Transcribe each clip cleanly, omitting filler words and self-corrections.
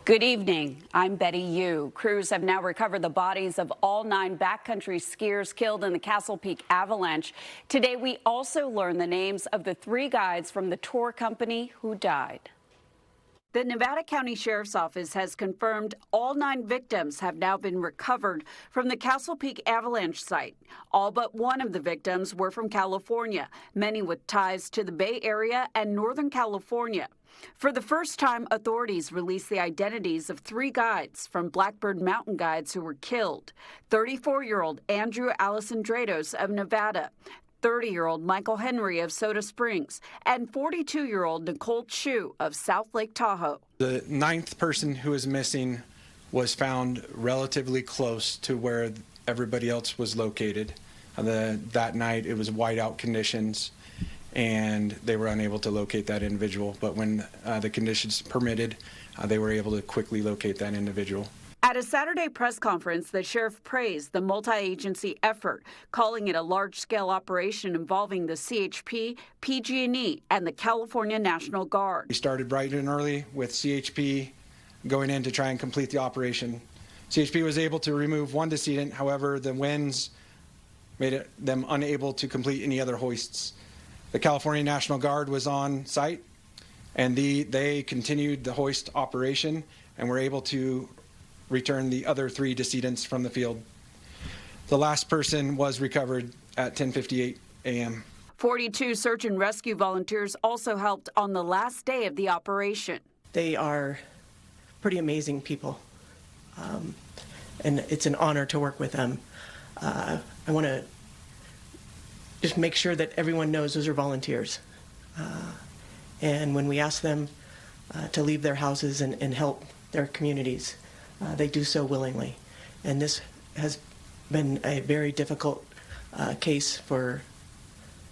Good evening. I'm Betty Yu. Crews have now recovered the bodies of all 9 backcountry skiers killed in the Castle Peak avalanche. Today, we also learned the names of the 3 guides from the tour company who died. The Nevada County Sheriff's Office has confirmed all 9 victims have now been recovered from the Castle Peak avalanche site. All but one of the victims were from California, many with ties to the Bay Area and Northern California. For the first time, authorities released the identities of 3 guides from Blackbird Mountain Guides who were killed. 34-year-old Andrew Alessandratos of Nevada, 30-year-old Michael Henry of Soda Springs, and 42-year-old Nicole Chu of South Lake Tahoe. The 9th person who is missing was found relatively close to where everybody else was located. That night it was whiteout conditions and they were unable to locate that individual, but when the conditions permitted, they were able to quickly locate that individual. At a Saturday press conference, the sheriff praised the multi-agency effort, calling it a large-scale operation involving the CHP, PG&E, and the California National Guard. We started bright and early with CHP going in to try and complete the operation. CHP was able to remove 1 decedent, however, the winds made them unable to complete any other hoists. The California National Guard was on site, and they continued the hoist operation and were able to return the other 3 decedents from the field. The last person was recovered at 10:58 a.m. 42 search and rescue volunteers also helped on the last day of the operation. They are pretty amazing people, and it's an honor to work with them. I want to just make sure that everyone knows those are volunteers. And when we ask them to leave their houses and help their communities, they do so willingly. And this has been a very difficult case for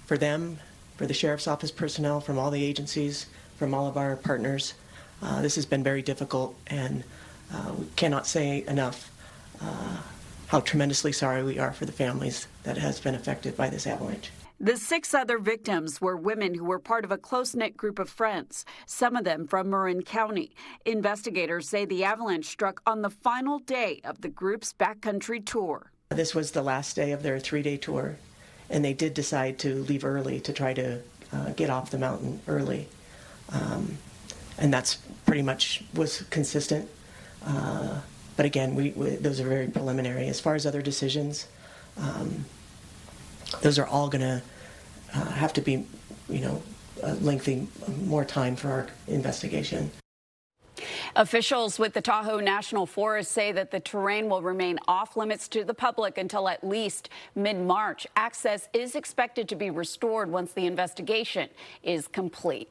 them, for the Sheriff's Office personnel, from all the agencies, from all of our partners. This has been very difficult, and we cannot say enough how tremendously sorry we are for the families that has been affected by this avalanche. The 6 other victims were women who were part of a close-knit group of friends, some of them from Marin County. Investigators say the avalanche struck on the final day of the group's backcountry tour. This was the last day of their 3-day tour, and they did decide to leave early to try to get off the mountain early. And that's pretty much was consistent. But again, those are very preliminary. As far as other decisions, those are all going to have to be, lengthy, more time for our investigation. Officials with the Tahoe National Forest say that the terrain will remain off limits to the public until at least mid-March. Access is expected to be restored once the investigation is complete.